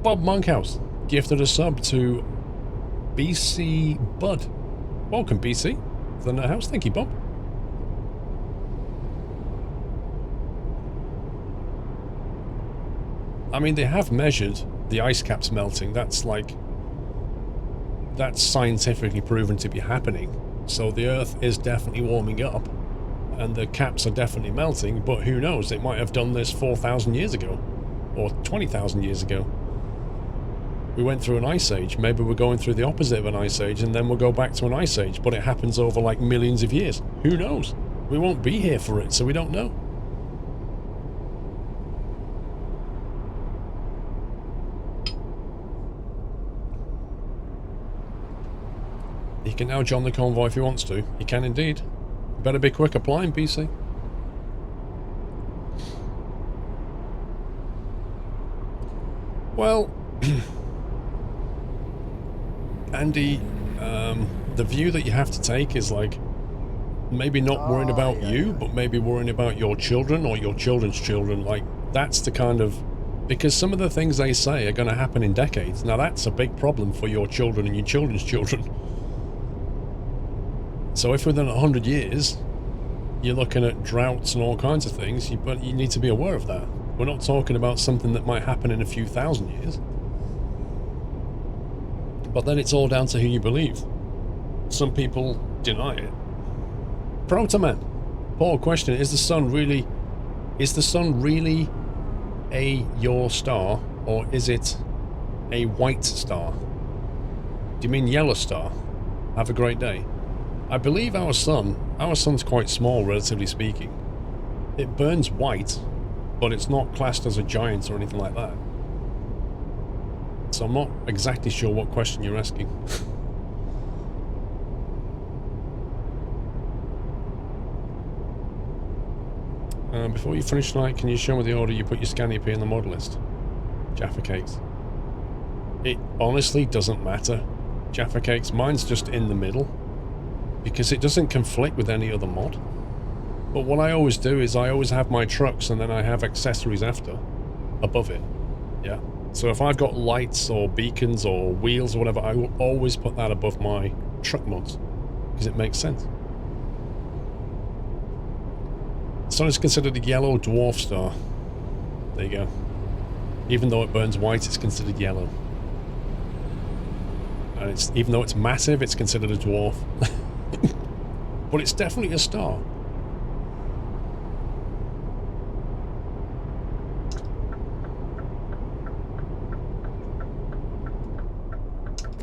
Bob Monkhouse gifted a sub to BC Bud. Welcome, BC, to the Nut House. Thank you, Bob. I mean, they have measured the ice caps melting. That's scientifically proven to be happening. So the Earth is definitely warming up, and the caps are definitely melting, but who knows? It might have done this 4,000 years ago, or 20,000 years ago. We went through an ice age. Maybe we're going through the opposite of an ice age, and then we'll go back to an ice age, but it happens over like millions of years. Who knows? We won't be here for it, so we don't know. He can now join the convoy if he wants to. He can indeed. Better be quick applying, BC. Well, Andy, the view that you have to take is like, maybe not worrying about you, but maybe worrying about your children or your children's children. Like, that's the kind of... Because some of the things they say are going to happen in decades. Now, that's a big problem for your children and your children's children. So if within 100 years, you're looking at droughts and all kinds of things, but you need to be aware of that. We're not talking about something that might happen in a few thousand years. But then it's all down to who you believe. Some people deny it. Protoman. Paul, question, is the sun really your star, or is it a white star? Do you mean yellow star? Have a great day. I believe our sun's quite small, relatively speaking. It burns white, but it's not classed as a giant or anything like that. So I'm not exactly sure what question you're asking. Before you finish tonight, can you show me the order you put your Scan EP in the mod list? Jaffa Cakes. It honestly doesn't matter. Jaffa Cakes, mine's just in the middle, because it doesn't conflict with any other mod. But what I always do is I always have my trucks and then I have accessories after, above it. Yeah. So if I've got lights or beacons or wheels or whatever, I will always put that above my truck mods, because it makes sense. The sun is considered a yellow dwarf star. There you go. Even though it burns white, it's considered yellow. And it's, even though it's massive, it's considered a dwarf. But it's definitely a star.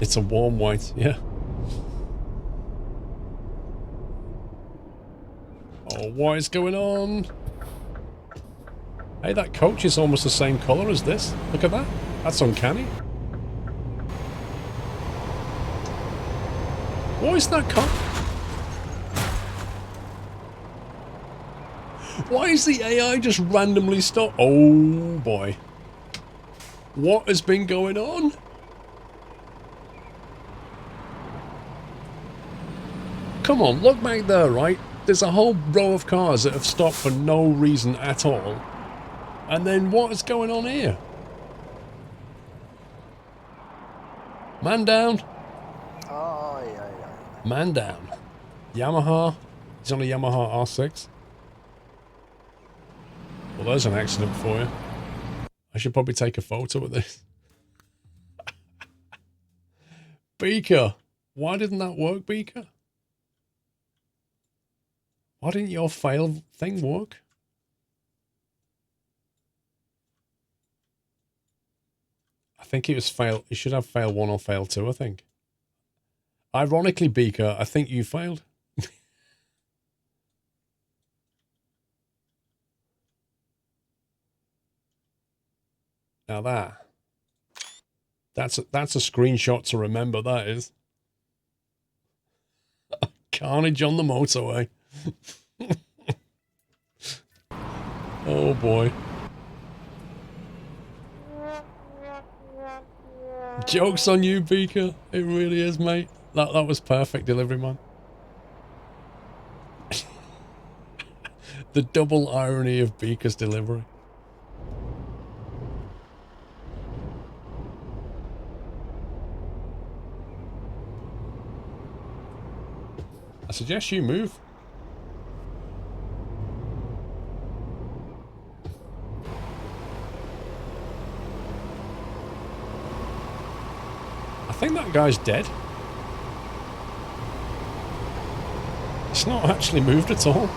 It's a warm white, yeah. Oh, what is going on? Hey, that coach is almost the same colour as this. Look at that. That's uncanny. What is that car? Why is the AI just randomly stop? Oh boy. What has been going on? Come on, look back there, right? There's a whole row of cars that have stopped for no reason at all. And then what is going on here? Man down. Oh, yeah. Man down. Yamaha. He's on a Yamaha R6. Well, there's an accident for you. I should probably take a photo of this. Beaker. Why didn't that work, Beaker? Why didn't your fail thing work? I think it was fail. You should have fail 1 or fail 2, I think. Ironically, Beaker, I think you failed. Now that's a screenshot to remember, that is. Carnage on the motorway. Oh boy. Joke's on you, Beaker. It really is, mate. That was perfect delivery, man. The double irony of Beaker's delivery. suggest you move. I think that guy's dead. It's not actually moved at all.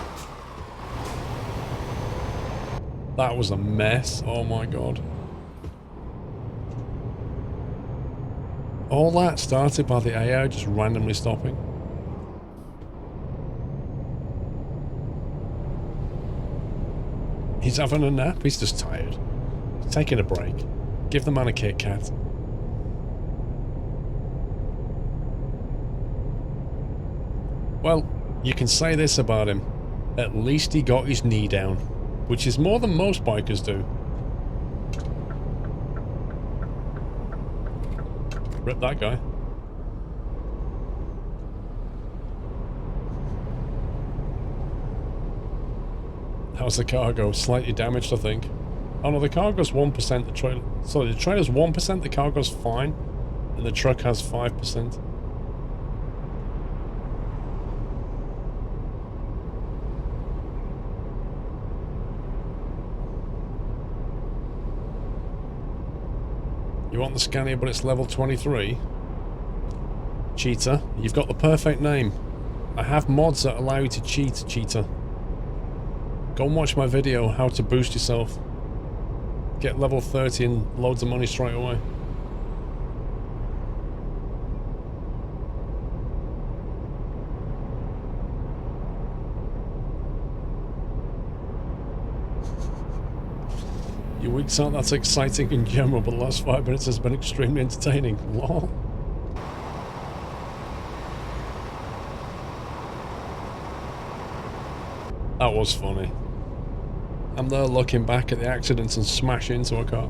That was a mess. Oh my god. All that started by the AI just randomly stopping. He's having a nap. He's just tired. He's taking a break. Give the man a Kit Kat. Well, you can say this about him. At least he got his knee down, which is more than most bikers do. Rip that guy. How's the cargo? Slightly damaged, I think. Oh no, the cargo's 1%, the trailer... Sorry, the trailer's 1%, the cargo's fine, and the truck has 5%. You want the Scania, but it's level 23? Cheater, you've got the perfect name. I have mods that allow you to cheat, cheater. Go and watch my video, how to boost yourself. Get level 30 and loads of money straight away. Your weeks aren't that exciting in general, but the last 5 minutes has been extremely entertaining. Lol. That was funny. I'm there looking back at the accidents and smash into a car.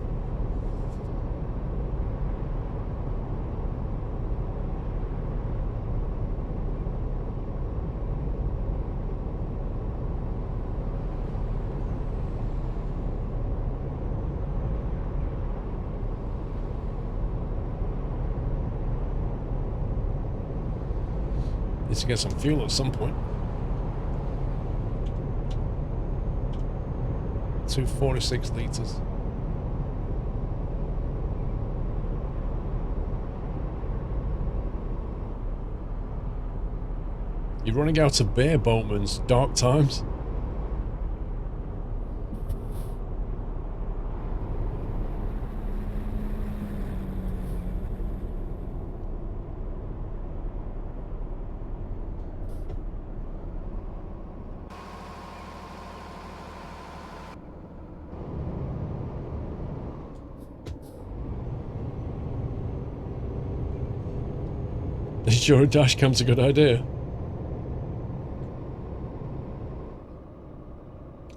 Need to get some fuel at some point. 246 litres. You're running out of beer, Boatman's. Dark times. Are you sure a dash cam's a good idea?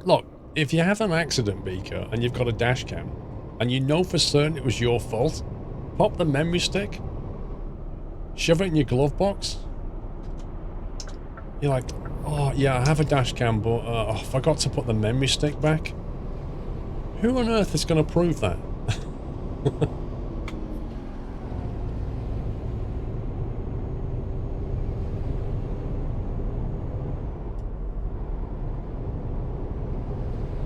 Look, if you have an accident, Beaker, and you've got a dash cam, and you know for certain it was your fault, pop the memory stick, shove it in your glove box. You're like, oh yeah, I have a dash cam, but I forgot to put the memory stick back. Who on earth is going to prove that?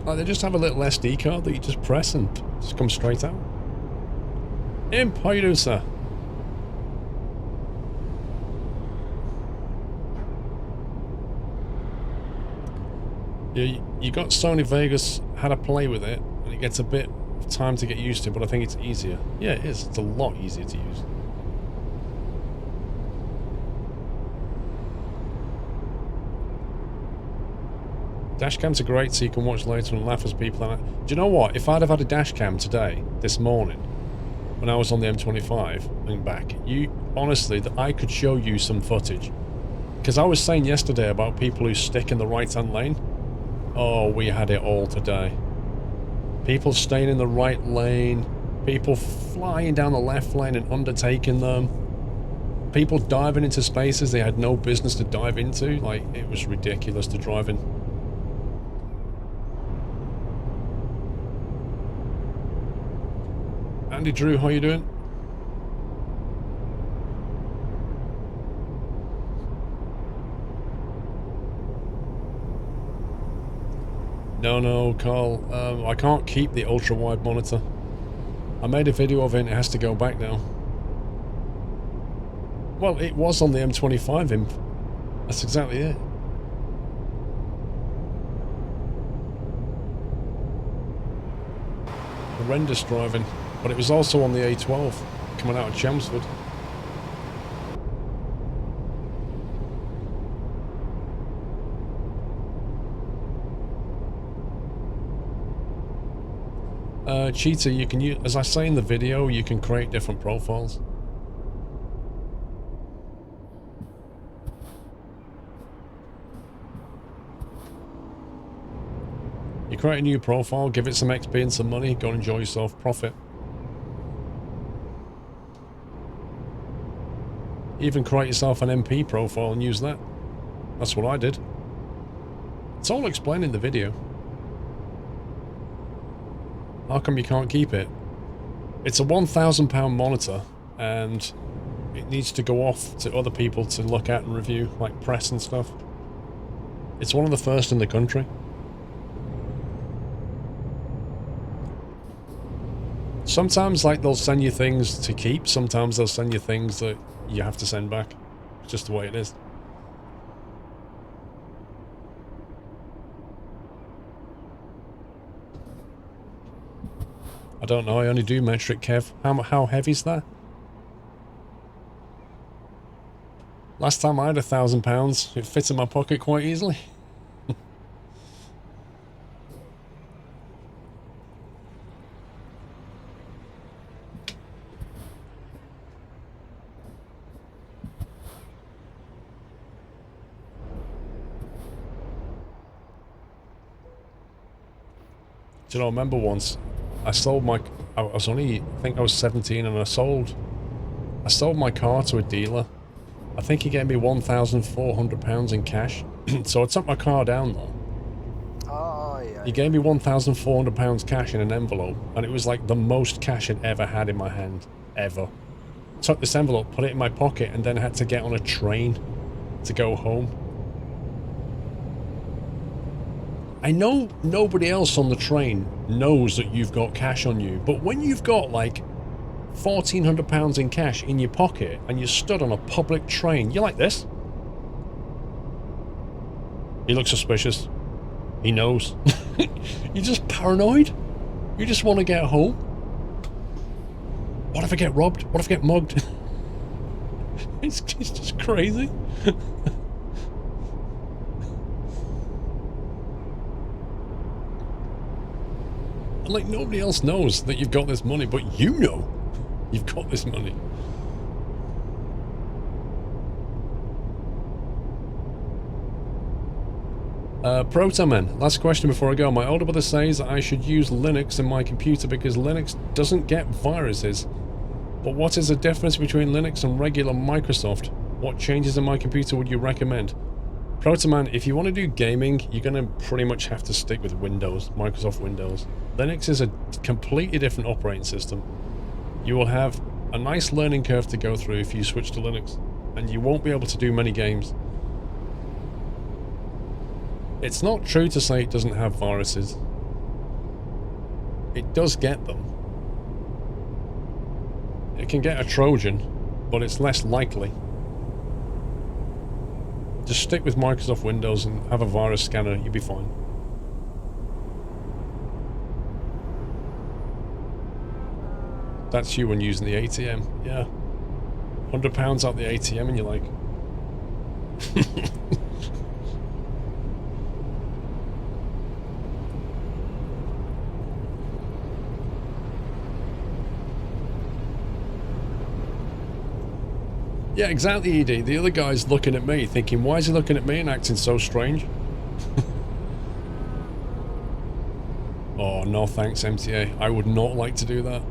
Like, they just have a little SD card that you just press and just comes straight out. Imp, how you doing, sir? Yeah, you got Sony Vegas, had a play with it, and it gets a bit of time to get used to, but I think it's easier. Yeah, it is. It's a lot easier to use. Dashcams are great so you can watch later and laugh as people are. Do you know what? If I'd have had a dashcam today, this morning, when I was on the M25 and back, honestly, I could show you some footage. Because I was saying yesterday about people who stick in the right-hand lane. Oh, we had it all today. People staying in the right lane, people flying down the left lane and undertaking them, people diving into spaces they had no business to dive into. Like, it was ridiculous to drive in. Andy Drew, how you doing? No, Carl. I can't keep the ultra-wide monitor. I made a video of it and it has to go back now. Well, it was on the M25 imp. That's exactly it. Horrendous driving. But it was also on the A12, coming out of Chelmsford. Cheetah, you can use, as I say in the video, you can create different profiles. You create a new profile, give it some XP and some money, go and enjoy yourself, profit. Even create yourself an MP profile and use that. That's what I did. It's all explained in the video. How come you can't keep it? It's a £1,000 monitor and it needs to go off to other people to look at and review, like press and stuff. It's one of the first in the country. Sometimes, like, they'll send you things to keep, sometimes they'll send you things that you have to send back. It's just the way it is. I don't know, I only do metric, Kev. How heavy's that? Last time I had £1,000, it fit in my pocket quite easily. Do you know, I remember once I sold my, I was only, I think I was 17 and I sold my car to a dealer. I think he gave me £1,400 in cash. So I took my car down though. Oh, yeah. He gave me £1,400 cash in an envelope, and it was like the most cash I'd ever had in my hand, ever. Took this envelope, put it in my pocket, and then had to get on a train to go home. I know nobody else on the train knows that you've got cash on you, but when you've got like £1,400 in cash in your pocket and you're stood on a public train, you're like this. He looks suspicious. He knows. You're just paranoid. You just want to get home. What if I get robbed? What if I get mugged? It's just crazy. Like, nobody else knows that you've got this money, but you know you've got this money. Protoman, last question before I go. My older brother says I should use Linux in my computer because Linux doesn't get viruses. But what is the difference between Linux and regular Microsoft? What changes in my computer would you recommend? Protoman, if you want to do gaming, you're going to pretty much have to stick with Windows, Microsoft Windows. Linux is a completely different operating system. You will have a nice learning curve to go through if you switch to Linux, and you won't be able to do many games. It's not true to say it doesn't have viruses. It does get them. It can get a Trojan, but it's less likely. Just stick with Microsoft Windows and have a virus scanner, you'll be fine. That's you when using the ATM, yeah. £100 out the ATM and you're like... Yeah, exactly, ED. The other guy's looking at me, thinking, why is he looking at me and acting so strange? Oh, no thanks, MTA. I would not like to do that.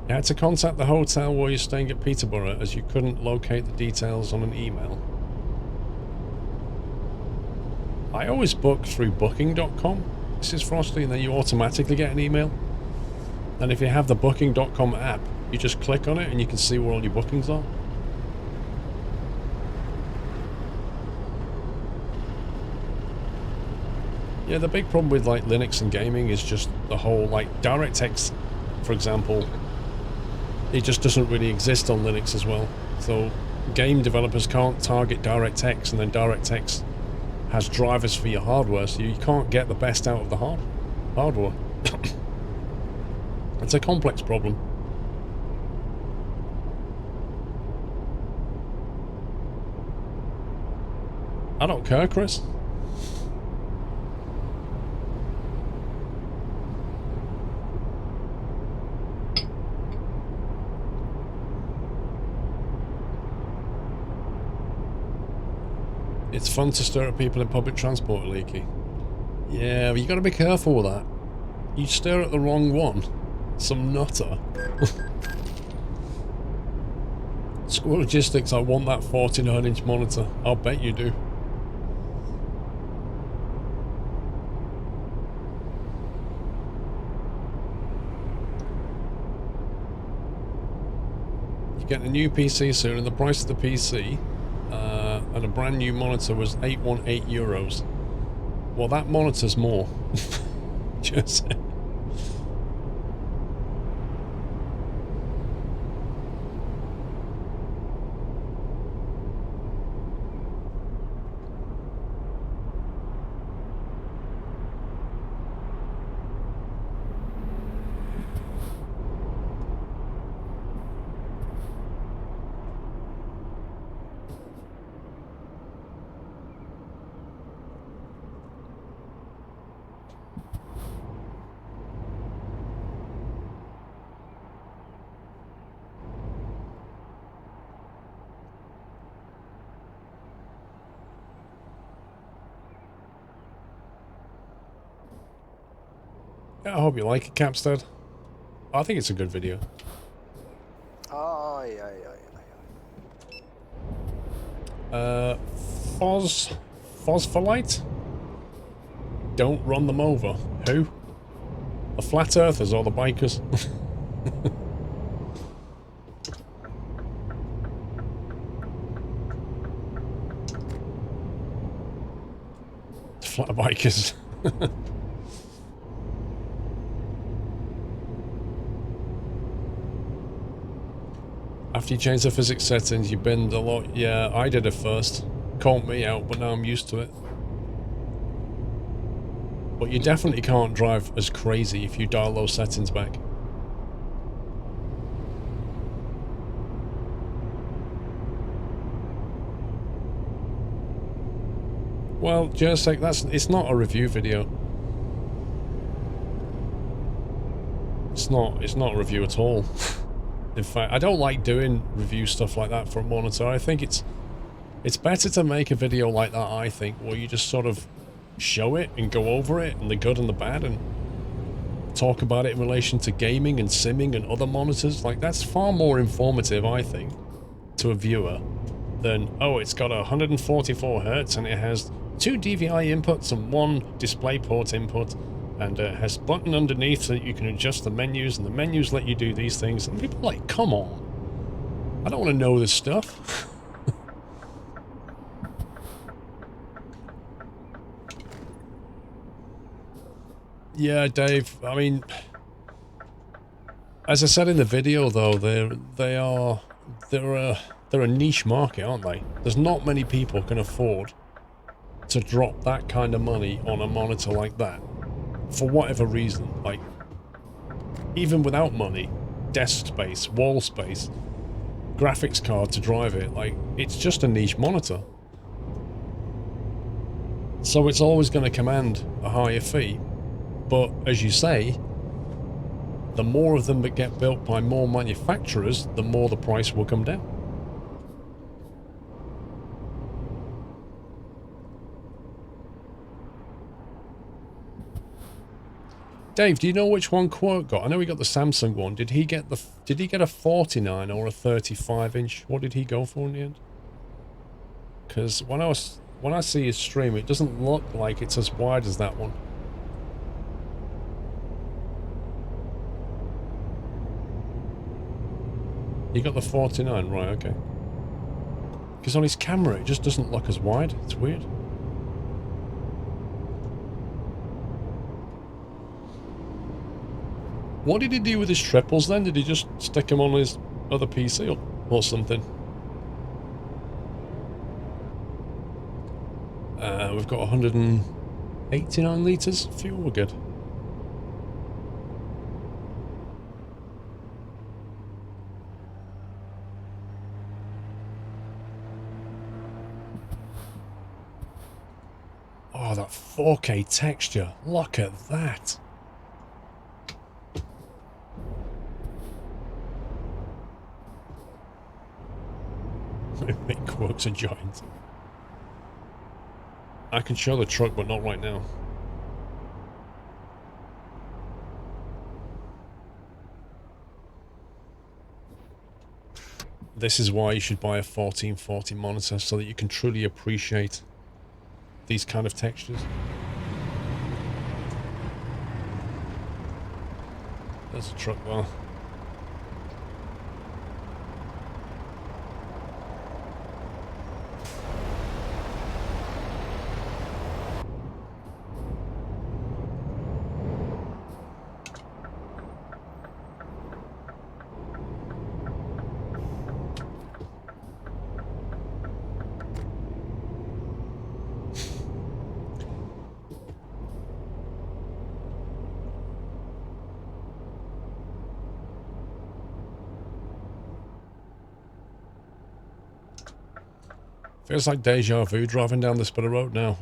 You had to contact the hotel while you're staying at Peterborough as you couldn't locate the details on an email. I always book through booking.com. This is Frosty, and then you automatically get an email. And if you have the booking.com app, you just click on it and you can see where all your bookings are. Yeah, the big problem with like Linux and gaming is just the whole like DirectX, for example, it just doesn't really exist on Linux as well. So game developers can't target DirectX, and then DirectX has drivers for your hardware, so you can't get the best out of the hardware. It's a complex problem. I don't care, Chris. It's fun to stare at people in public transport, Leaky. Yeah, but you gotta be careful with that. You stare at the wrong one. Some nutter. Squirrel Logistics, I want that 49-inch monitor. I'll bet you do. You're getting a new PC soon, and the price of the PC and a brand new monitor was €818. Well, that monitor's more. Just saying. I hope you like it, Capstead. I think it's a good video. Aye, aye, aye, aye. Phosphorite? Don't run them over. Who? The flat earthers or the bikers? Flat bikers. After you change the physics settings, you bend a lot. Yeah, I did it first. Caught me out, but now I'm used to it. But you definitely can't drive as crazy if you dial those settings back. Well, Jersek, it's not a review video. It's not a review at all. In fact, I don't like doing review stuff like that for a monitor. I think it's better to make a video like that, I think, where you just sort of show it and go over it and the good and the bad and talk about it in relation to gaming and simming and other monitors. Like, that's far more informative, I think, to a viewer than, oh, it's got 144 Hz and it has 2 DVI inputs and 1 DisplayPort input. And it has a button underneath so that you can adjust the menus, and the menus let you do these things. And people are like, come on. I don't want to know this stuff. Yeah, Dave, I mean, as I said in the video, though, they're a niche market, aren't they? There's not many people can afford to drop that kind of money on a monitor like that. For whatever reason, like, even without money, desk space, wall space, graphics card to drive it, like, it's just a niche monitor. So it's always going to command a higher fee. But, as you say, the more of them that get built by more manufacturers, the more the price will come down. Dave, do you know which one Quirk got? I know he got the Samsung one. Did he get a 49 or a 35-inch? What did he go for in the end? Because when I see his stream, it doesn't look like it's as wide as that one. You got the 49, right, okay. Because on his camera, it just doesn't look as wide. It's weird. What did he do with his triples then? Did he just stick them on his other PC or something? We've got 189 litres fuel, we're good. Oh, that 4K texture. Look at that. Make quirks a giant. I can show the truck, but not right now. This is why you should buy a 1440 monitor, so that you can truly appreciate these kind of textures. There's a truck bar. Feels like deja vu driving down this bit of road now.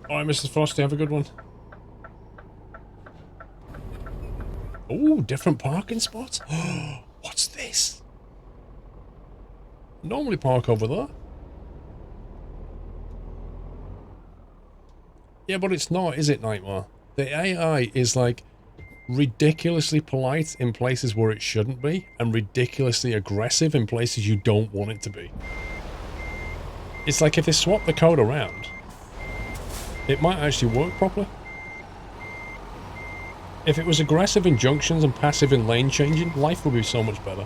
Alright, Mrs. Frosty, have a good one. Oh, different parking spots? What's this? Normally park over there. Yeah, but it's not, is it, Nightmare? The AI is like ridiculously polite in places where it shouldn't be, and ridiculously aggressive in places you don't want it to be. It's like if they swap the code around, it might actually work properly. If it was aggressive in junctions and passive in lane changing, life would be so much better.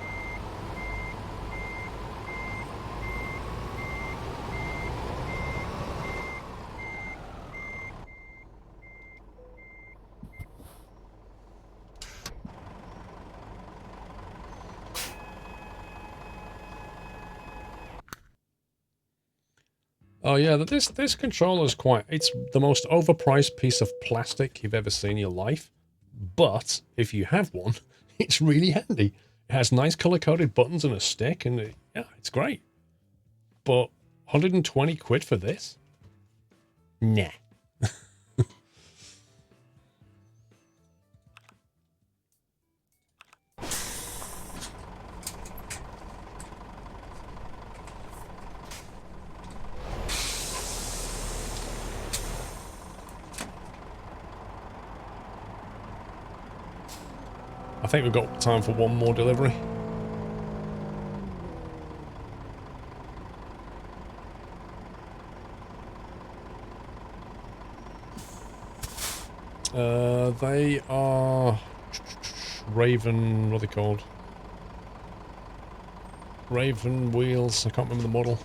Oh yeah, this controller is quite... It's the most overpriced piece of plastic you've ever seen in your life. But, if you have one, it's really handy. It has nice color-coded buttons and a stick, and yeah, it's great. But 120 quid for this? Nah. I think we've got time for one more delivery. They are Raven, what are they called? Raven wheels, I can't remember the model.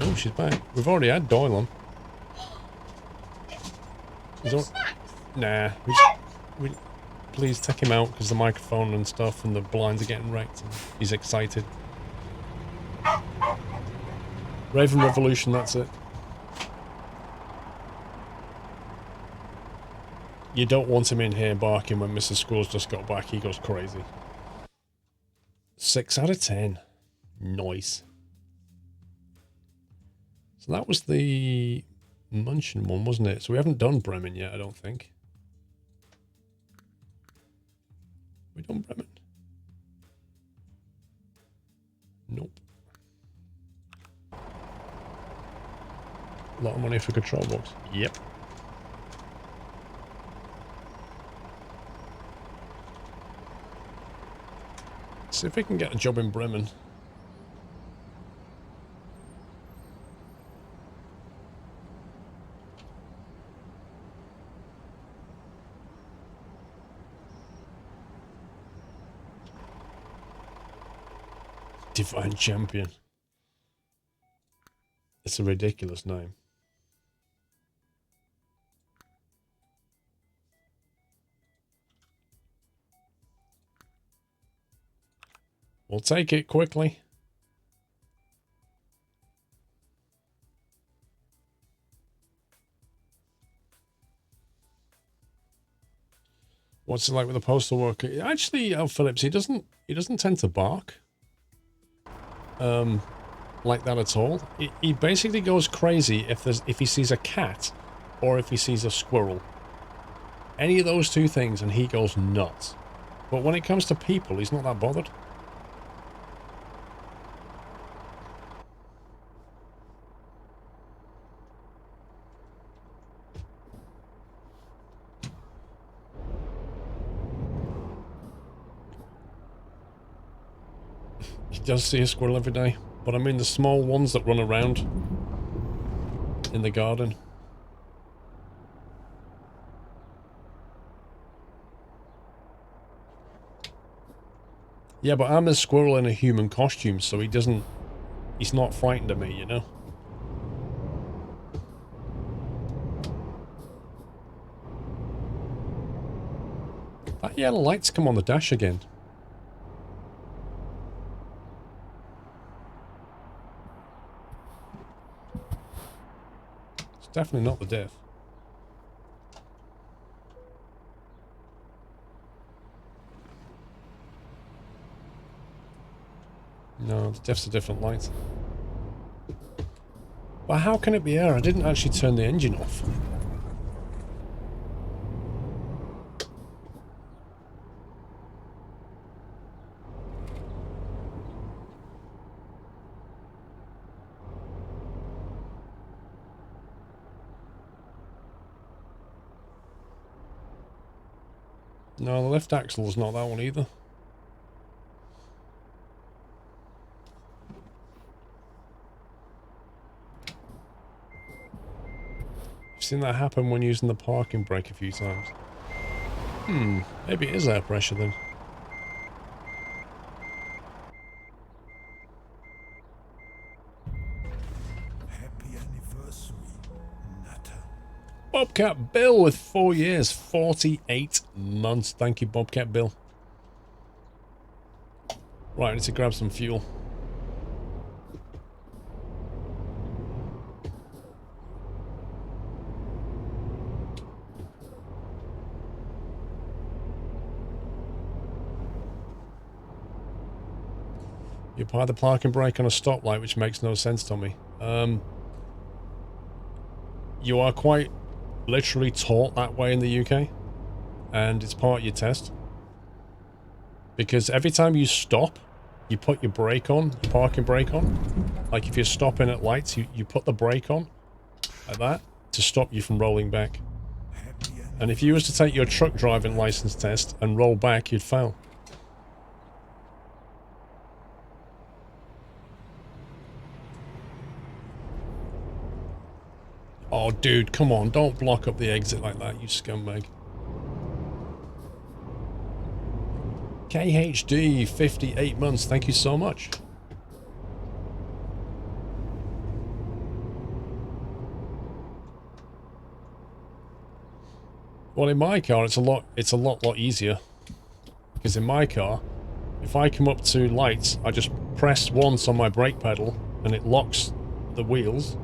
Oh, she's back. We've already had Doyle on. Nah, please take him out because the microphone and stuff and the blinds are getting wrecked and he's excited. Raven Revolution, that's it. You don't want him in here barking when Mrs. Squirrel's just got back, he goes crazy. 6 out of 10. Nice. So that was the Munchen one, wasn't it? So we haven't done Bremen yet, I don't think. We done Bremen? Nope. A lot of money for control box. Yep. See if we can get a job in Bremen. Divine Champion. It's a ridiculous name. We'll take it quickly. What's it like with a postal worker? Actually, Phillips, he doesn't tend to bark. Like that at all. He basically goes crazy if he sees a cat or if he sees a squirrel. Any of those two things and he goes nuts. But when it comes to people, he's not that bothered. He does see a squirrel every day. But I mean the small ones that run around in the garden. Yeah, but I'm a squirrel in a human costume, so he's not frightened of me, you know? That yellow light's come on the dash again. It's definitely not the diff. No, the diff's a different light. But how can it be air? I didn't actually turn the engine off. No, the left axle is not that one either. I've seen that happen when using the parking brake a few times. Maybe it is air pressure then. Happy anniversary, Nutter. Bobcat Bill with 4 years, 48 months. Thank you, Bobcat Bill. Right, I need to grab some fuel. You apply the parking brake on a stoplight, which makes no sense, Tommy. You are quite literally taught that way in the UK, and it's part of your test. Because every time you stop, you put your brake on, your parking brake on. Like if you're stopping at lights, you put the brake on, like that, to stop you from rolling back. And if you was to take your truck driving license test and roll back, you'd fail. Oh, dude, come on. Don't block up the exit like that, you scumbag. KHD, 58 months. Thank you so much. Well, in my car, it's a lot easier. Because in my car, if I come up to lights, I just press once on my brake pedal, and it locks the wheels.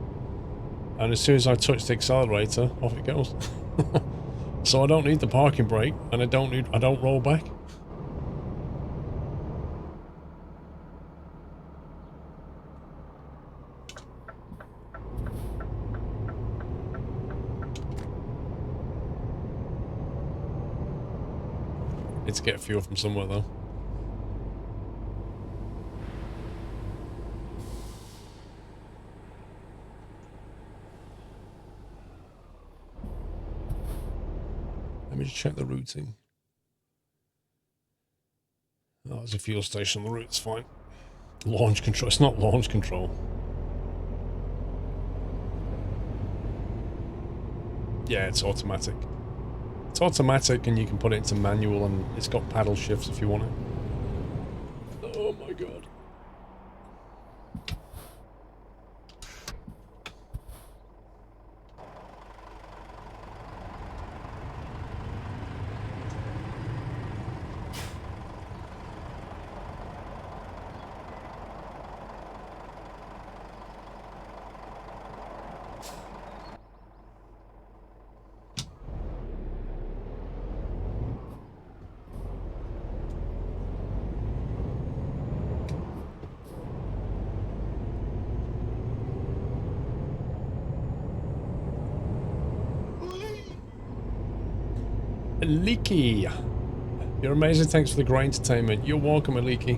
And as soon as I touch the accelerator, off it goes. So I don't need the parking brake, and I don't roll back. Need to get fuel from somewhere though. me just check the routing. Oh, there's a fuel station on the route, it's fine. Launch control, it's not launch control. Yeah, it's automatic. It's automatic and you can put it into manual and it's got paddle shifts if you want it. Oh my god. Leaky, you're amazing. Thanks for the great entertainment. You're welcome, Leaky.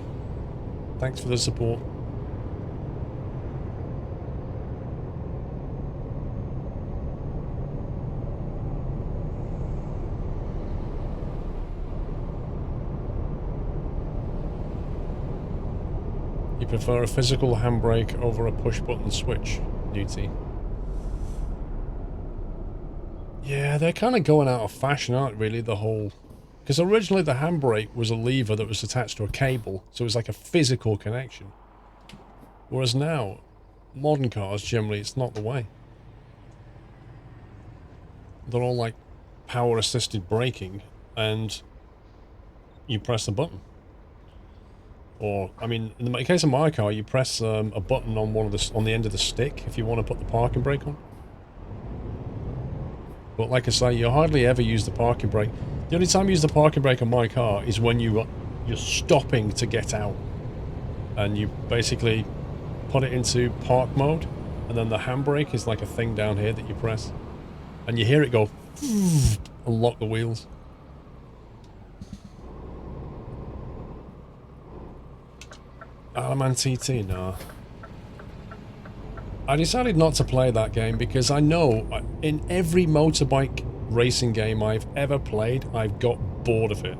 Thanks for the support. You prefer a physical handbrake over a push-button switch, Newty? Yeah, they're kind of going out of fashion, aren't really, the whole... Because originally the handbrake was a lever that was attached to a cable, so it was like a physical connection. Whereas now, modern cars, generally, it's not the way. They're all like power-assisted braking, and you press the button. Or, I mean, in the case of my car, you press a button on on the end of the stick if you want to put the parking brake on. But like I say, you hardly ever use the parking brake. The only time you use the parking brake on my car is when you're stopping to get out. And you basically put it into park mode, and then the handbrake is like a thing down here that you press. And you hear it go and lock the wheels. Alaman TT, nah. I decided not to play that game because I know in every motorbike racing game I've ever played, I've got bored of it.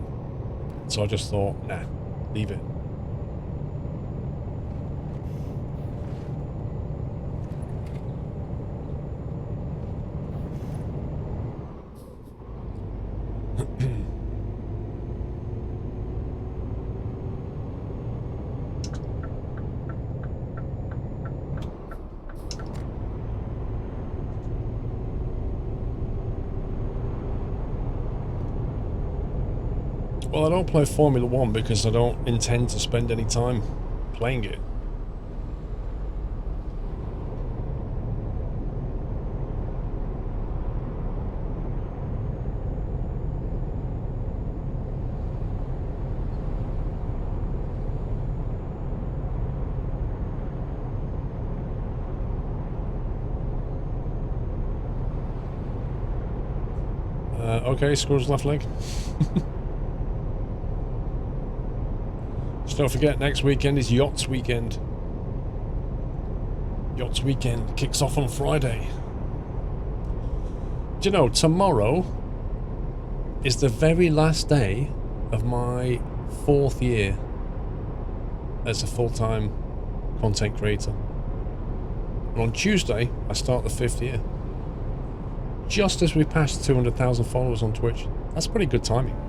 So I just thought, nah, leave it. Well, I don't play Formula 1 because I don't intend to spend any time playing it. Okay, Squirrel's left leg. Don't forget, next weekend is Yachts Weekend. Yachts Weekend kicks off on Friday. Do you know, tomorrow is the very last day of my 4th year as a full-time content creator. And on Tuesday, I start the 5th year. Just as we passed 200,000 followers on Twitch. That's pretty good timing.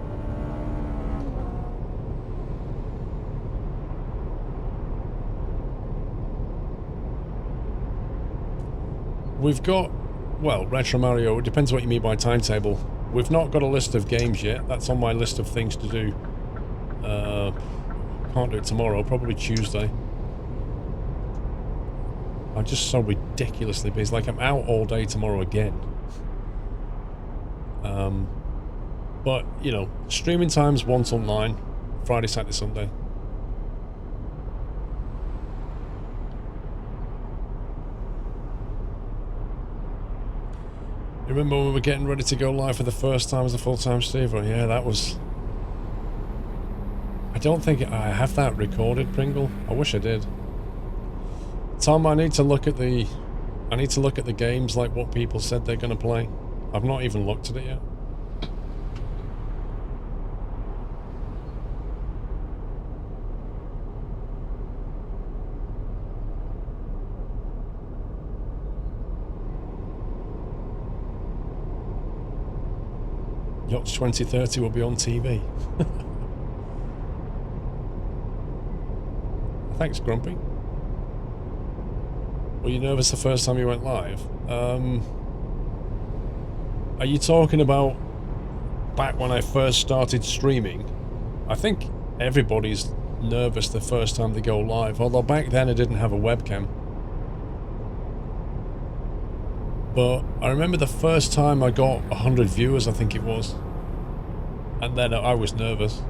We've got, well, Retro Mario, it depends what you mean by timetable. We've not got a list of games yet. That's on my list of things to do. Can't do it tomorrow, probably Tuesday. I'm just so ridiculously busy. Like, I'm out all day tomorrow again. But, you know, streaming time's 1 till 9, Friday, Saturday, Sunday. Remember when we were getting ready to go live for the first time as a full-time streamer? Yeah, that was... I don't think I have that recorded, Pringle. I wish I did. Tom, I need to look at the... I need to look at the games, like what people said they're going to play. I've not even looked at it yet. Yachts 2030 will be on TV. Thanks, Grumpy. Were you nervous the first time you went live? Are you talking about back when I first started streaming? I think everybody's nervous the first time they go live, although back then I didn't have a webcam. But I remember the first time I got 100 viewers, I think it was. And then I was nervous.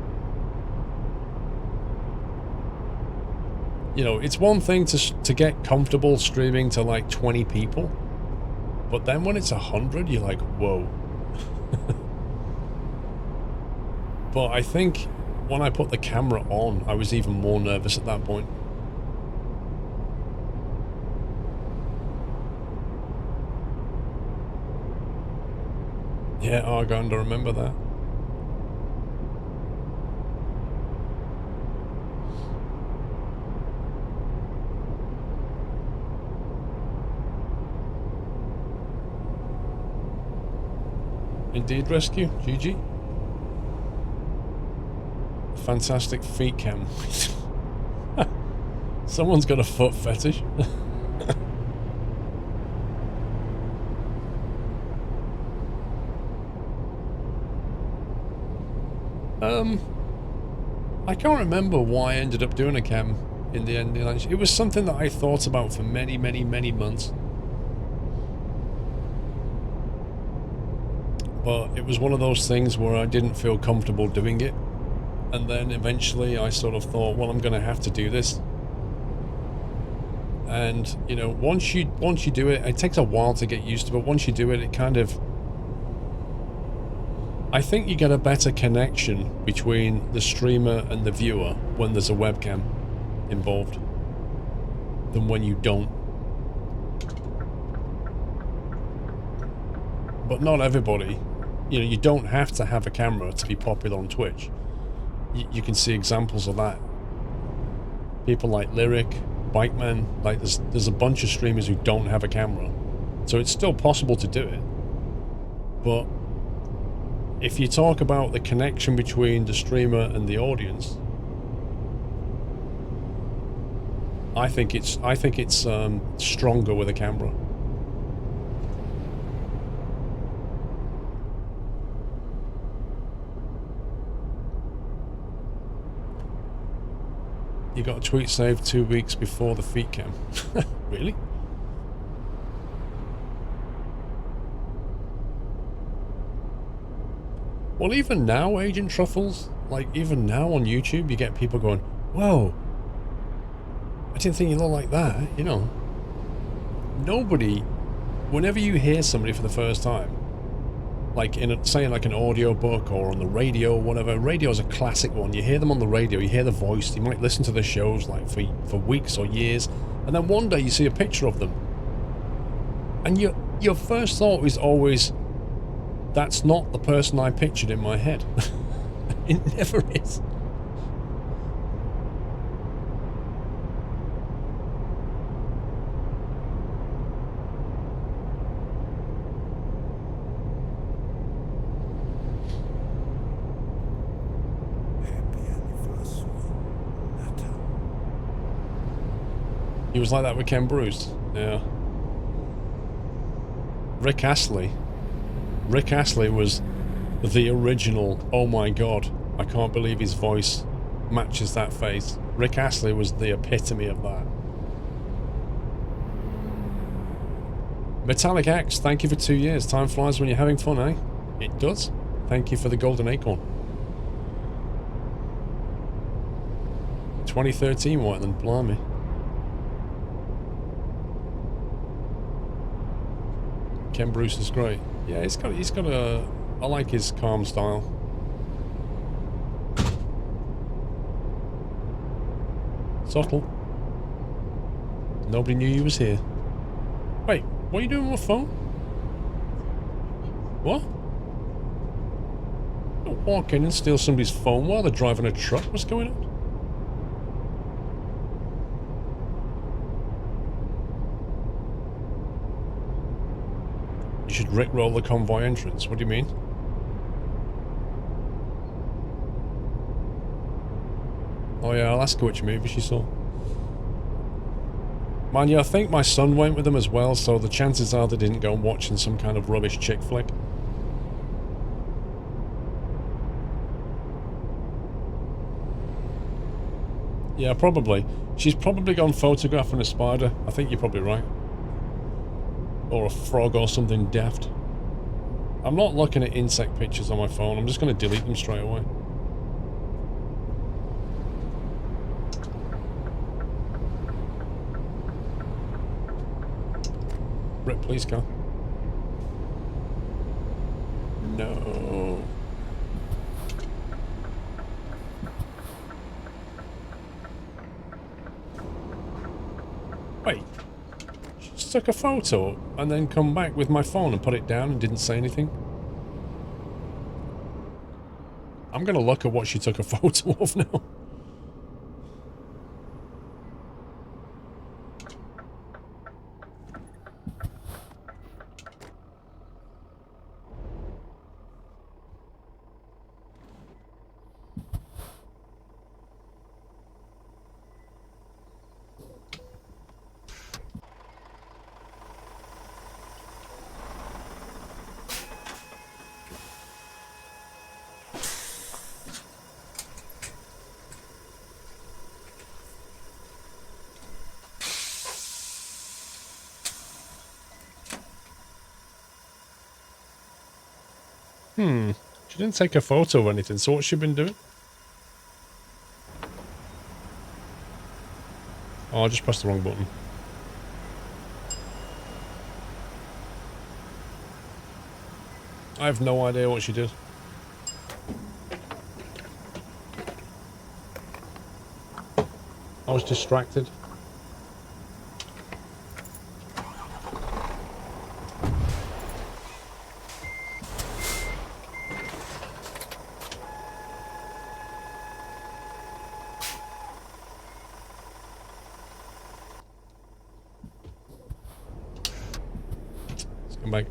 You know, it's one thing to get comfortable streaming to like 20 people. But then when it's 100, you're like, whoa. But I think when I put the camera on, I was even more nervous at that point. Yeah, Argand, I remember that. Indeed, rescue. GG. Fantastic feet cam. Someone's got a foot fetish. I can't remember why I ended up doing a cam in the end. It was something that I thought about for many, many, many months. But it was one of those things where I didn't feel comfortable doing it. And then eventually I sort of thought, well, I'm going to have to do this. And, you know, once you do it, it takes a while to get used to, but once you do it, it kind of... I think you get a better connection between the streamer and the viewer when there's a webcam involved than when you don't. But not everybody. You know, you don't have to have a camera to be popular on Twitch. You can see examples of that. People like Lyric, Bikeman, like there's a bunch of streamers who don't have a camera. So it's still possible to do it. But if you talk about the connection between the streamer and the audience, I think it's stronger with a camera. You got a tweet saved 2 weeks before the feet cam. Really? Well, even now, Agent Truffles, like even now on YouTube, you get people going, whoa, I didn't think you looked like that, you know. Nobody, whenever you hear somebody for the first time, like say like an audio book or on the radio or whatever, radio's a classic one. You hear them on the radio, you hear the voice, you might listen to the shows like for weeks or years, and then one day you see a picture of them. And your first thought is always, that's not the person I pictured in my head. It never is. He was like that with Ken Bruce. Yeah. Rick Astley. Rick Astley was the original, oh my god, I can't believe his voice matches that face. Rick Astley was the epitome of that. Metallic X, thank you for 2 years. Time flies when you're having fun, eh? It does. Thank you for the golden acorn. 2013 Whiteland, blimey. Ken Bruce is great. Yeah, he's got a... I like his calm style. Subtle. Nobody knew he was here. Wait, what are you doing on my phone? What? Don't walk in and steal somebody's phone while they're driving a truck. What's going on? You should rickroll the convoy entrance. What do you mean? Oh yeah, I'll ask her which movie she saw. Mind you, I think my son went with them as well, so the chances are they didn't go watching some kind of rubbish chick flick. Yeah, probably. She's probably gone photographing a spider. I think you're probably right. Or a frog or something daft. I'm not looking at insect pictures on my phone. I'm just going to delete them straight away. Rip, please, car. No. Wait. She just took a photo and then come back with my phone and put it down and didn't say anything. I'm going to look at what she took a photo of now. She didn't take a photo or anything, so what's she been doing? Oh, I just pressed the wrong button. I have no idea what she did. I was distracted. Come back.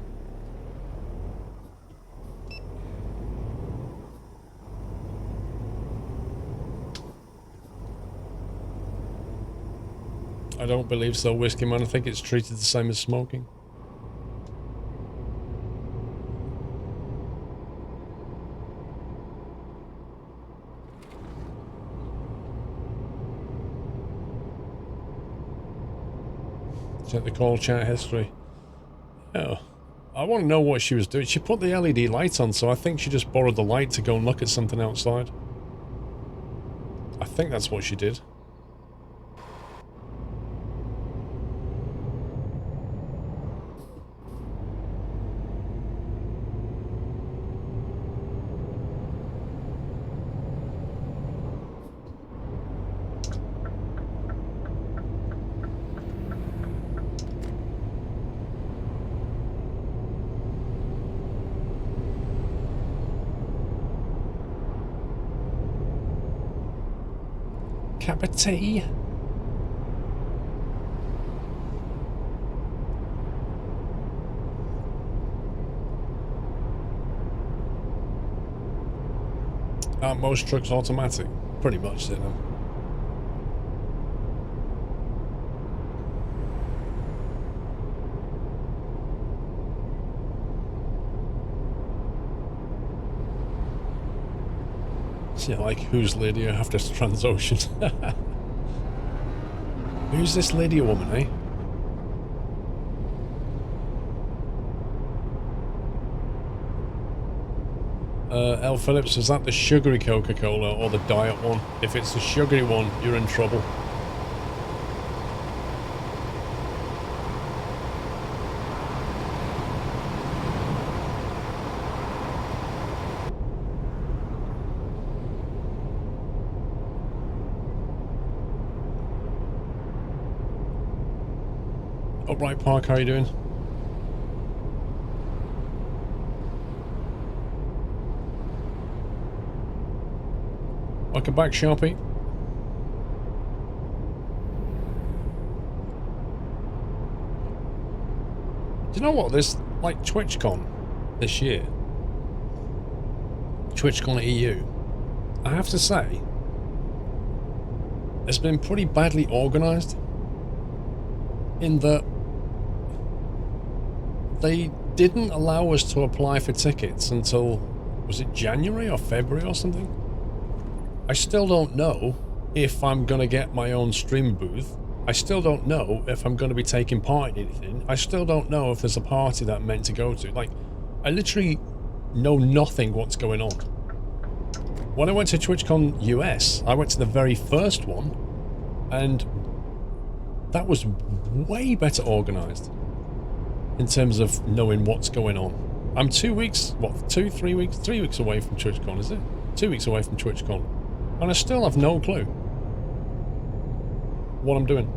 I don't believe so, Whiskey Man. I think it's treated the same as smoking. Check the call chat history. Oh, I want to know what she was doing. She put the LED light on, so I think she just borrowed the light to go and look at something outside. I think that's what she did. Cup of tea. Aren't most trucks automatic? Pretty much, you know. Yeah, like, who's Lydia after Transocean? Who's this Lydia woman, eh? L. Phillips, is that the sugary Coca-Cola or the diet one? If it's the sugary one, you're in trouble. Upright Park, how you doing? Welcome back, Sharpie. Do you know what? This, like, TwitchCon this year, TwitchCon EU, I have to say, has been pretty badly organised in that they didn't allow us to apply for tickets until, was it January or February or something? I still don't know if I'm going to get my own stream booth. I still don't know if I'm going to be taking part in anything. I still don't know if there's a party that I'm meant to go to. Like, I literally know nothing what's going on. When I went to TwitchCon US, I went to the very first one, and that was way better organised in terms of knowing what's going on. I'm 2 weeks, what, 3 weeks? 3 weeks away from TwitchCon, is it? 2 weeks away from TwitchCon. And I still have no clue what I'm doing.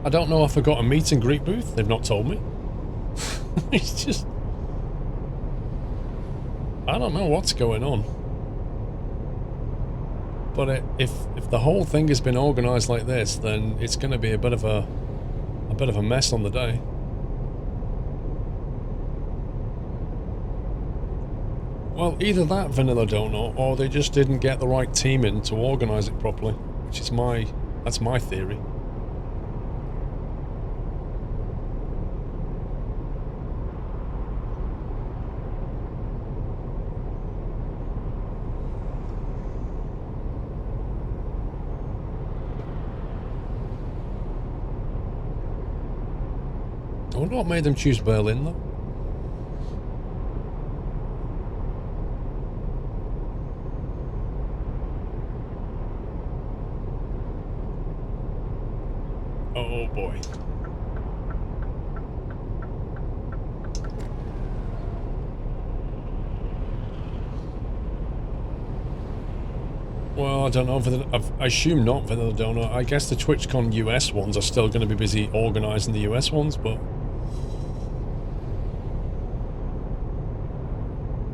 I don't know if I got a meet and greet booth. They've not told me. It's just... I don't know what's going on. But if the whole thing has been organised like this, then it's going to be a bit of a mess on the day. Well, either that, Vanilla Donut, or they just didn't get the right team in to organise it properly, which is that's my theory. I wonder what made them choose Berlin, though. Oh boy. Well, I don't know. I assume not, Vanilla Donut. I guess the TwitchCon US ones are still going to be busy organising the US ones, but...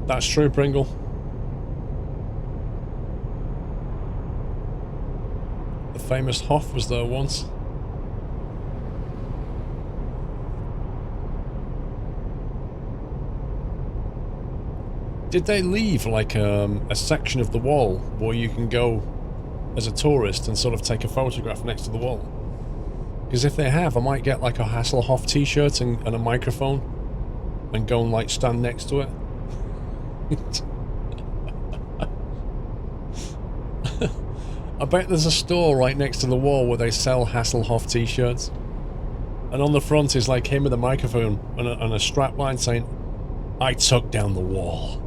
That's true, Pringle. The famous Hoff was there once. Did they leave like a section of the wall where you can go as a tourist and sort of take a photograph next to the wall? Because if they have, I might get like a Hasselhoff t-shirt and a microphone and go and like stand next to it. I bet there's a store right next to the wall where they sell Hasselhoff t-shirts, and on the front is like him with a microphone and a strap line saying, "I took down the wall."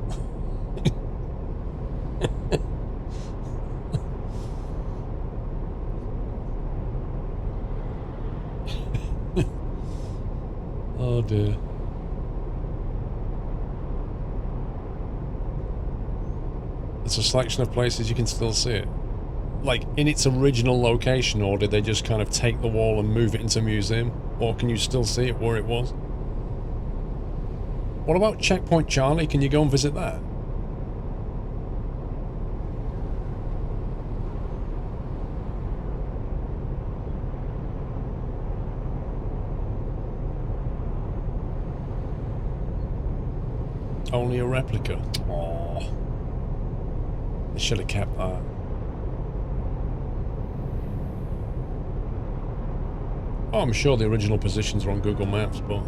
Oh dear. It's a selection of places you can still see it. Like, in its original location, or did they just kind of take the wall and move it into a museum? Or can you still see it where it was? What about Checkpoint Charlie? Can you go and visit that? Only a replica. Aww. They should have kept that. Oh, I'm sure the original positions are on Google Maps, but...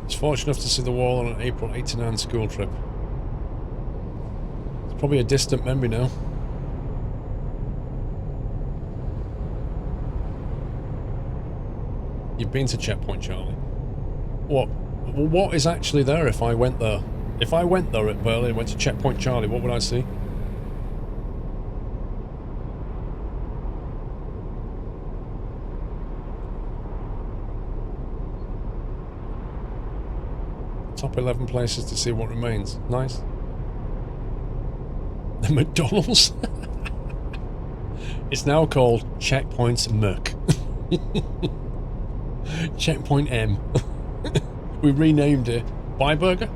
I was fortunate enough to see the wall on an April '89 school trip. It's probably a distant memory now. You've been to Checkpoint Charlie. What is actually there if I went there? If I went there at Berlin and went to Checkpoint Charlie, what would I see? Top 11 places to see what remains. Nice. The McDonald's? It's now called Checkpoint Merc. Checkpoint M. We renamed it Buy Burger.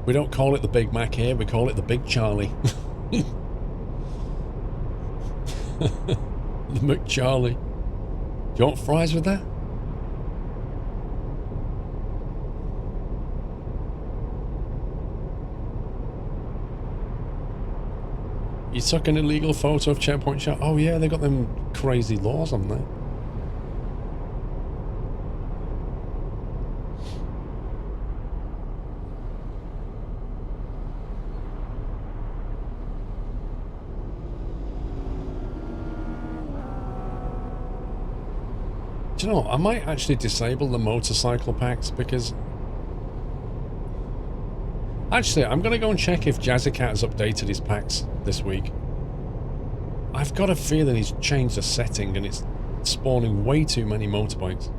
We don't call it the Big Mac here, we call it the Big Charlie. The McCharlie. you want fries with that? You took an illegal photo of Checkpoint Shop? Oh yeah, they got them crazy laws on there. Do you know, I might actually disable the motorcycle packs because... Actually, I'm going to go and check if Jazzycat has updated his packs this week. I've got a feeling he's changed the setting and it's spawning way too many motorbikes.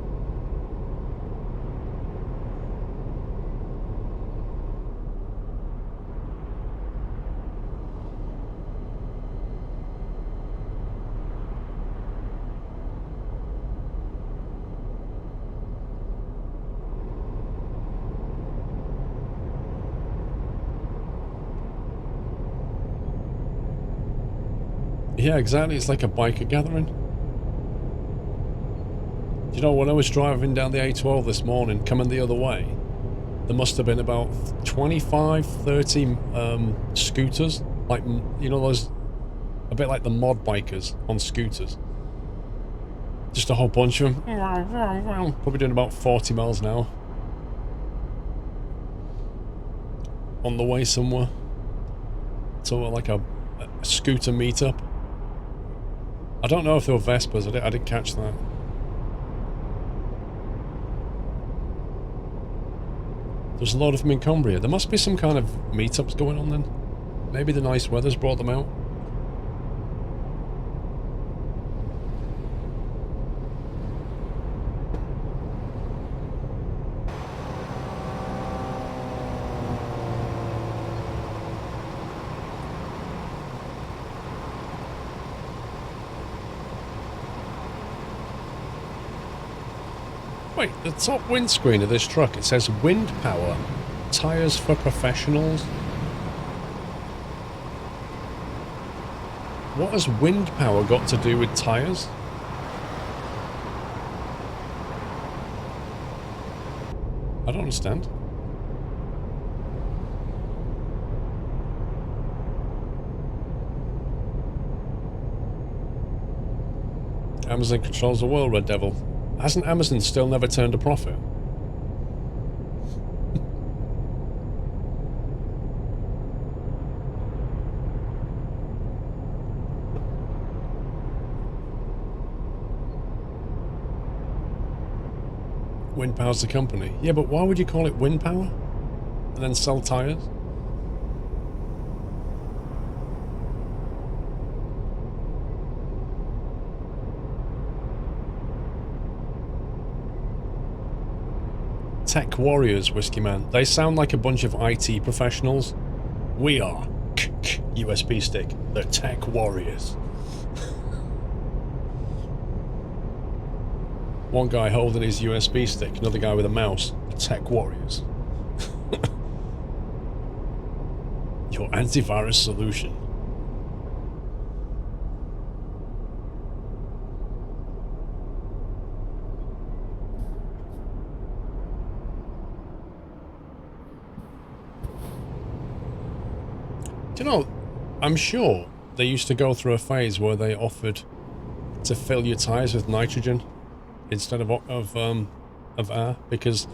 Yeah, exactly. It's like a biker gathering. Do you know, when I was driving down the A12 this morning, coming the other way, there must have been about 25, 30 scooters. Like, you know, those... A bit like the mod bikers on scooters. Just a whole bunch of them. Probably doing about 40 miles an hour. On the way somewhere. So like a scooter meetup. I don't know if they were Vespers, I didn't catch that. There's a lot of them in Cumbria. There must be some kind of meetups going on then. Maybe the nice weather's brought them out. Wait, the top windscreen of this truck, it says wind power, tyres for professionals. What has wind power got to do with tyres? I don't understand. Amazon controls the world, Red Devil. Hasn't Amazon still never turned a profit? Wind Power's the company. Yeah, but why would you call it Wind Power? And then sell tyres? Tech Warriors, Whiskey Man. They sound like a bunch of IT professionals. We are USB stick, the Tech Warriors. One guy holding his USB stick, another guy with a mouse. The Tech Warriors. Your antivirus solution. You know, I'm sure they used to go through a phase where they offered to fill your tyres with nitrogen instead of air, because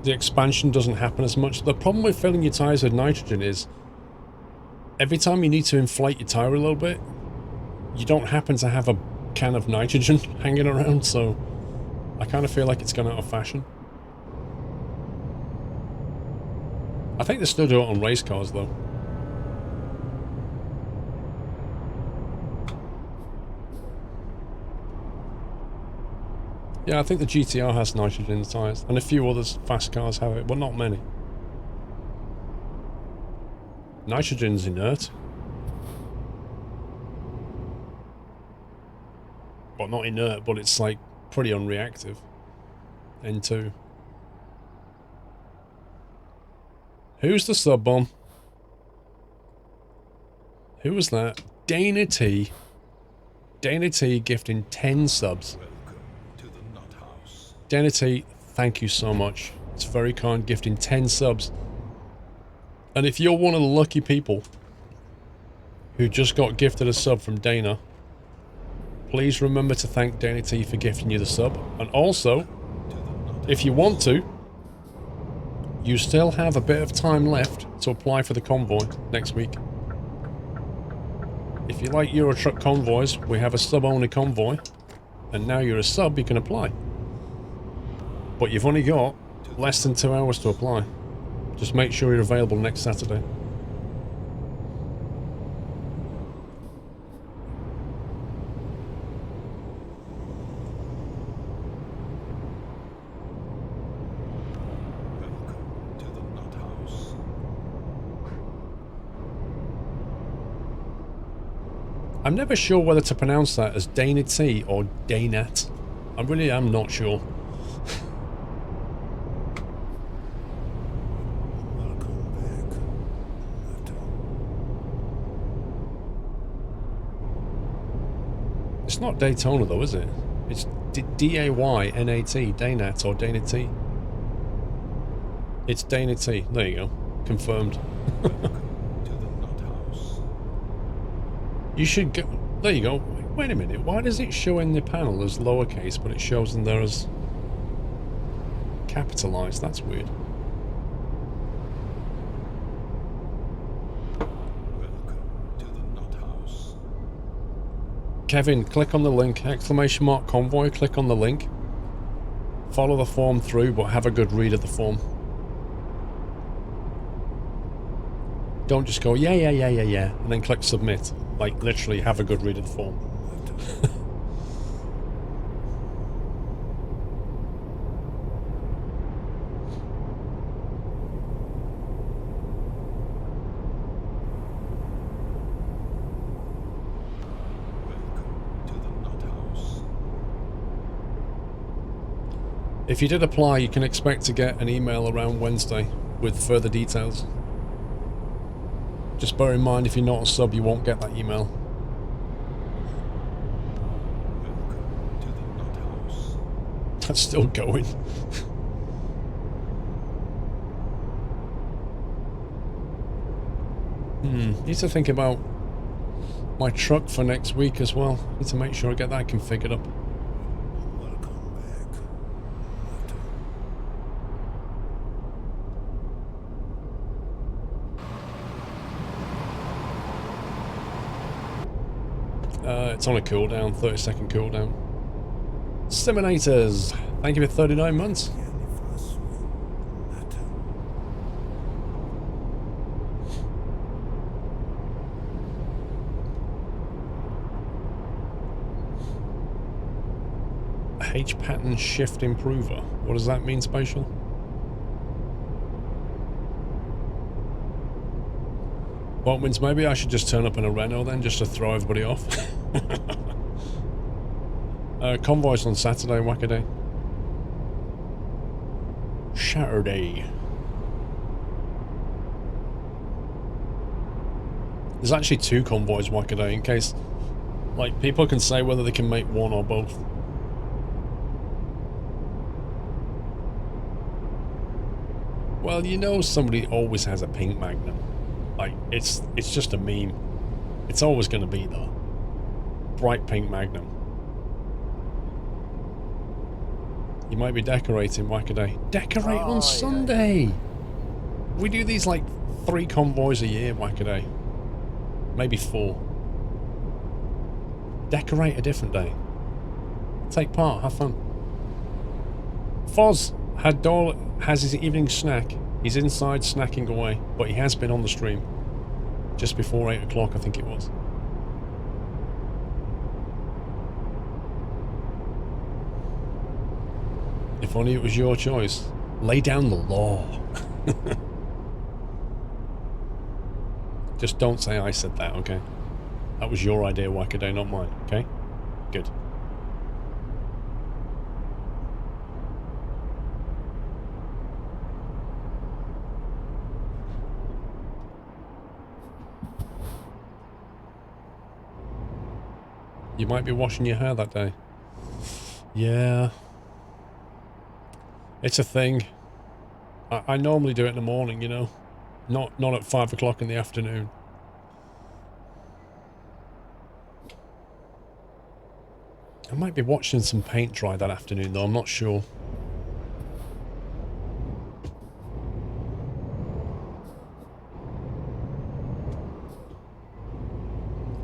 the expansion doesn't happen as much. The problem with filling your tyres with nitrogen is every time you need to inflate your tyre a little bit, you don't happen to have a can of nitrogen hanging around, so I kind of feel like it's gone out of fashion. I think they still do it on race cars though. Yeah, I think the GTR has nitrogen in the tyres, and a few others fast cars have it, but not many. Nitrogen's inert. Well, not inert, but it's like pretty unreactive. N2. Who's the sub bomb? Who was that? Dana T. Dana T gifting 10 subs. Welcome Dana T, thank you so much. It's very kind, gifting 10 subs. And if you're one of the lucky people who just got gifted a sub from Dana, please remember to thank Dana T for gifting you the sub. And also, if you want to, you still have a bit of time left to apply for the convoy next week. If you like Eurotruck convoys, we have a sub-only convoy. And now you're a sub, you can apply. But you've only got less than 2 hours to apply. Just make sure you're available next Saturday. I'm never sure whether to pronounce that as Dana T or Danat. I really am not sure. It's not Daytona though, is it? It's D-A-Y-N-A-T, Danat or Dana T. It's Dana T. There you go. Confirmed. You should go... There you go. Wait a minute. Why does it show in the panel as lowercase, but it shows in there as capitalized? That's weird. Kevin, click on the link. Exclamation mark convoy. Click on the link. Follow the form through, but have a good read of the form. Don't just go, yeah, and then click submit. Like, literally have a good read of the form. If you did apply, you can expect to get an email around Wednesday with further details. Just bear in mind, if you're not a sub, you won't get that email. That's still going. Need to think about my truck for next week as well. Need to make sure I get that configured up. It's on a cooldown, 30-second cooldown. Simonators, thank you for 39 months. H pattern shift improver. What does that mean, Spatial? Well, means maybe I should just turn up in a Renault then, just to throw everybody off. Convoys on Saturday, Wackaday. Saturday. There's actually 2 convoys, Wackaday, in case, like, people can say whether they can make one or both. Well, you know somebody always has a pink Magnum. Like, it's just a meme. It's always going to be there. Bright pink Magnum. You might be decorating, Wackaday. Decorate on Sunday! Yeah. We do these like 3 convoys a year, Wackaday. Maybe 4. Decorate a different day. Take part, have fun. Foz has his evening snack. He's inside snacking away, but he has been on the stream. Just before 8 o'clock, I think it was. If only it was your choice. Lay down the law. Just don't say I said that, okay? That was your idea, Wackaday, not mine, okay? Good. You might be washing your hair that day. Yeah. It's a thing. I normally do it in the morning, you know, not at 5 o'clock in the afternoon. I might be watching some paint dry that afternoon, though. I'm not sure.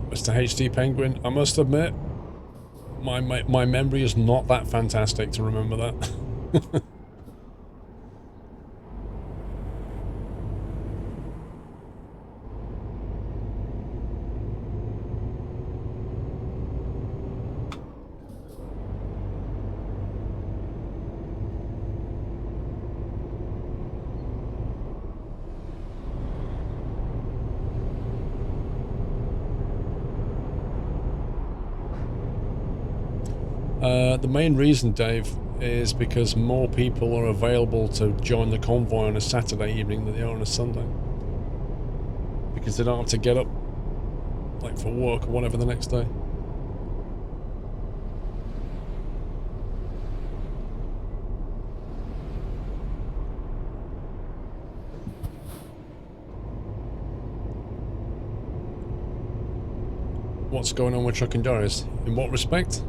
Mr. HD Penguin, I must admit, my memory is not that fantastic to remember that. The main reason, Dave, is because more people are available to join the convoy on a Saturday evening than they are on a Sunday. Because they don't have to get up, like, for work or whatever the next day. What's going on with Truck and Doris? In what respect?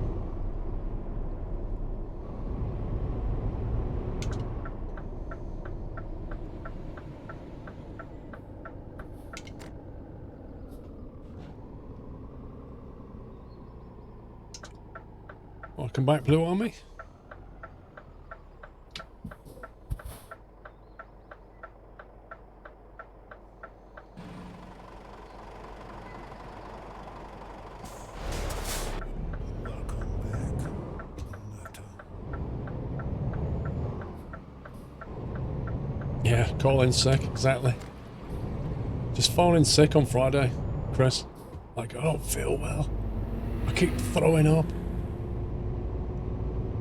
Welcome back, Blue Army. Yeah, call in sick, exactly. Just phone in sick on Friday, Chris. Like, I don't feel well. I keep throwing up.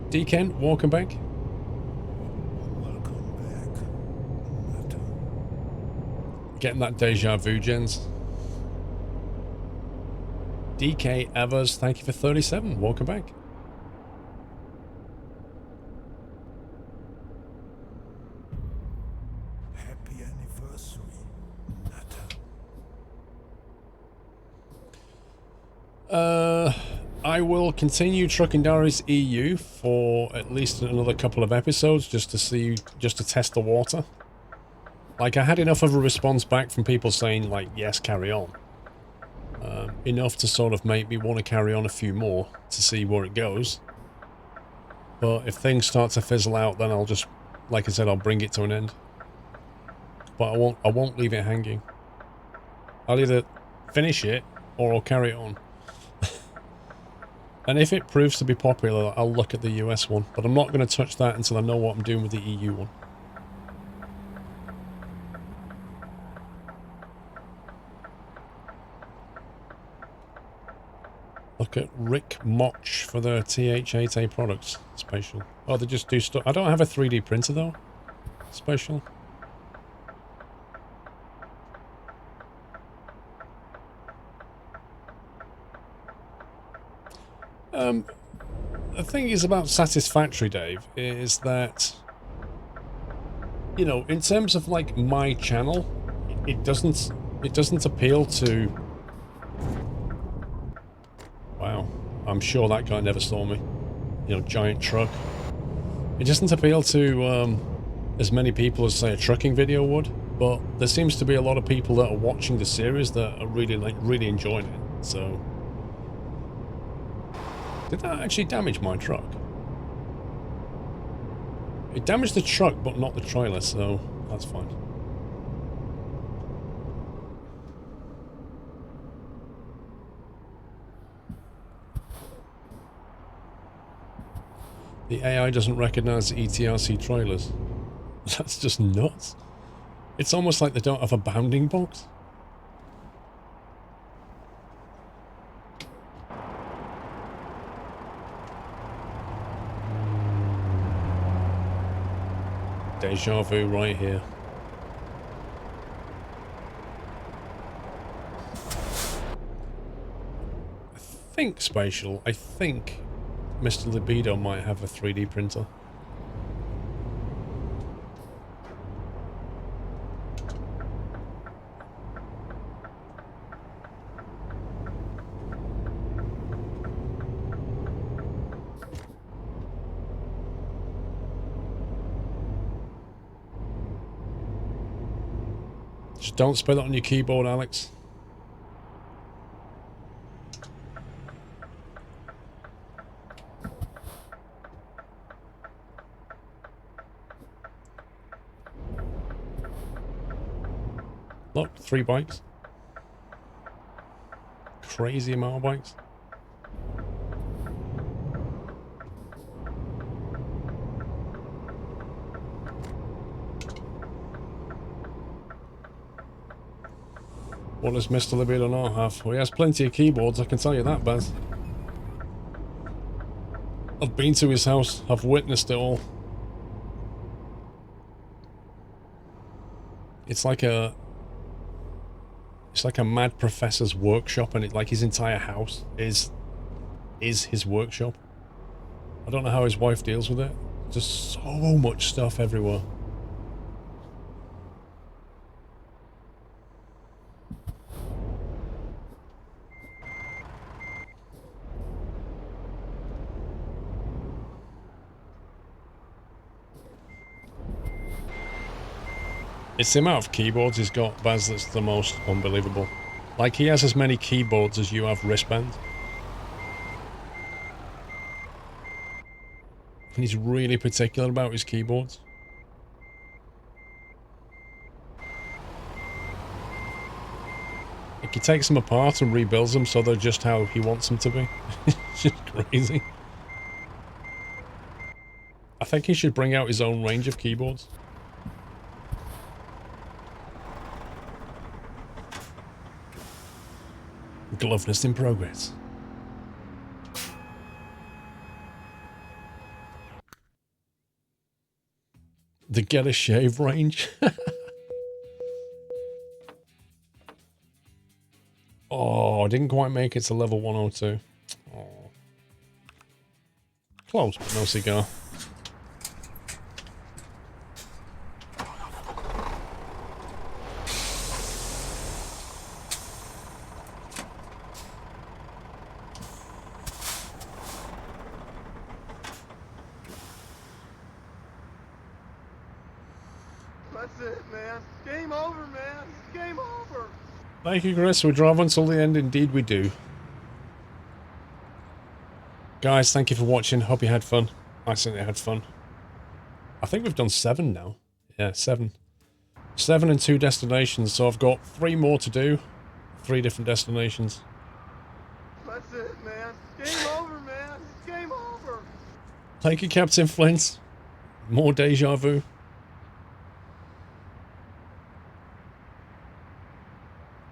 Deacon, welcome back. Getting that deja vu, gens. DK Evers, thank you for 37. Welcome back. Happy anniversary, Nutter. I will continue Trucking Diaries EU for at least another couple of episodes just to test the water. Like, I had enough of a response back from people saying, like, yes, carry on. Enough to sort of make me want to carry on a few more to see where it goes. But if things start to fizzle out, then I'll just, like I said, I'll bring it to an end. But I won't leave it hanging. I'll either finish it or I'll carry it on. And if it proves to be popular, I'll look at the US one. But I'm not going to touch that until I know what I'm doing with the EU one. Look at Rick Moch for their TH8A products. Spatial. Oh, they just do stuff. I don't have a 3D printer though. Spatial. The thing is about Satisfactory, Dave, is that, you know, in terms of like my channel, it doesn't appeal to. Wow, I'm sure that guy never saw me. You know, giant truck. It doesn't appeal to as many people as say a trucking video would, but there seems to be a lot of people that are watching the series that are really enjoying it. So. Did that actually damage my truck? It damaged the truck, but not the trailer, so that's fine. The AI doesn't recognize the ETRC trailers. That's just nuts. It's almost like they don't have a bounding box. Deja vu right here. I think Mr. Libido might have a 3D printer. Just don't spell it on your keyboard, Alex. Look, 3 bikes. Crazy amount of bikes. What does Mr. Libido not have? Well, he has plenty of keyboards, I can tell you that, Baz. I've been to his house, I've witnessed it all. It's like a mad professor's workshop, and like his entire house is his workshop. I don't know how his wife deals with it. Just so much stuff everywhere. It's the amount of keyboards he's got, Baz, that's the most unbelievable. Like, he has as many keyboards as you have wristbands. And he's really particular about his keyboards. Like, he takes them apart and rebuilds them so they're just how he wants them to be. It's just crazy. I think he should bring out his own range of keyboards. Gloveness in progress. The get a shave range. Oh, I didn't quite make it to level 102. Oh. Close, but no cigar. That's it, man. Game over, man. Game over. Thank you, Chris. We drive until the end. Indeed, we do. Guys, thank you for watching. Hope you had fun. I certainly had fun. I think we've done 7 now. Yeah, 7. 7 and 2 destinations, so I've got 3 more to do. 3 different destinations. That's it, man. Game over, man. Game over. Thank you, Captain Flint. More deja vu.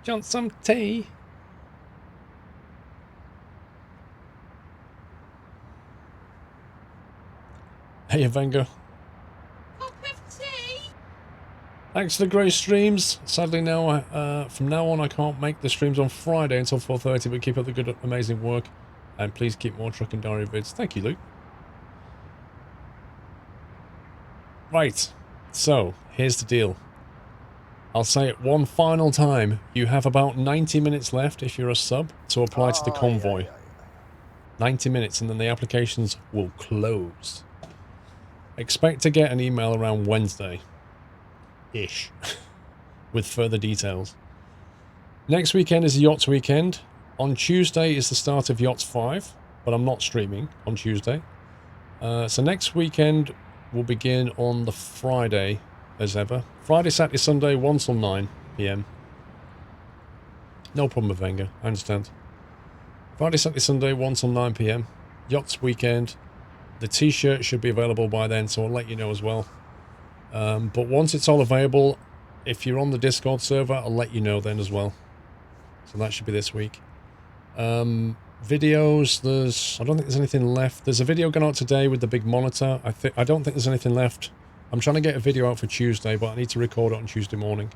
Do you want some tea? Hey, Avenger. Thanks for the great streams. Sadly, now from now on, I can't make the streams on Friday until 4:30, but keep up the good, amazing work. And please keep more Truck and Diary vids. Thank you, Luke. Right. So, here's the deal. I'll say it one final time. You have about 90 minutes left if you're a sub to apply to the convoy. 90 minutes and then the applications will close. Expect to get an email around Wednesday-ish with further details. Next weekend is the Yachts weekend. On Tuesday is the start of Yachts 5, but I'm not streaming on Tuesday. So next weekend will begin on the Friday as ever. Friday, Saturday, Sunday, 1 till 9 PM. No problem with Wenger, I understand. Friday, Saturday, Sunday, 1 till 9 PM. Yachts weekend. The t-shirt should be available by then, so I'll let you know as well. But once it's all available, if you're on the Discord server, I'll let you know then as well. So that should be this week. Videos, I don't think there's anything left. There's a video going out today with the big monitor. I don't think there's anything left. I'm trying to get a video out for Tuesday, but I need to record it on Tuesday morning.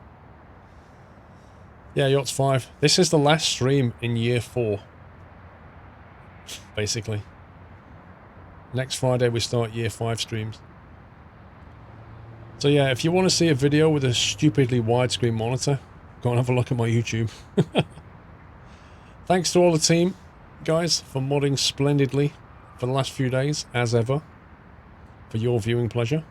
Yeah, Yachts 5. This is the last stream in year 4. Basically. Next Friday we start year 5 streams. So yeah, if you want to see a video with a stupidly widescreen monitor, go and have a look at my YouTube. Thanks to all the team, guys, for modding splendidly for the last few days, as ever, for your viewing pleasure.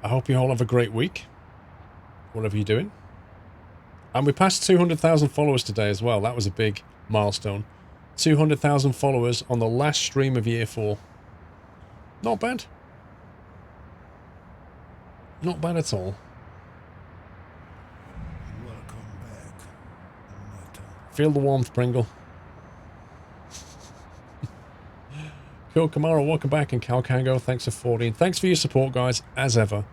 I hope you all have a great week. whatever you're doing. And we passed 200,000 followers today as well. That was a big milestone. 200,000 followers on the last stream of year 4. Not bad. Not bad at all. Welcome back, Meta. Feel the warmth, Pringle. Cool, Kamara, welcome back. And Calcango, thanks for 14. Thanks for your support, guys, as ever.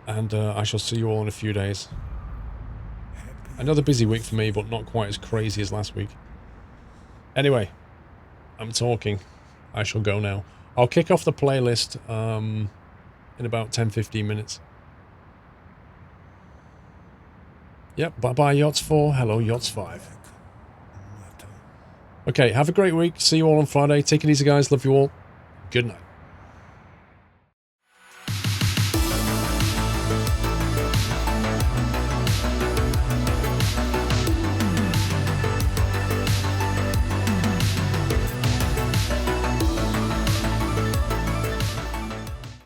And I shall see you all in a few days. Another busy week for me, but not quite as crazy as last week. Anyway, I'm talking. I shall go now. I'll kick off the playlist in about 10-15 minutes. Yep, bye-bye, Yachts 4. Hello, Yachts 5. Okay, have a great week. See you all on Friday. Take it easy, guys. Love you all. Good night.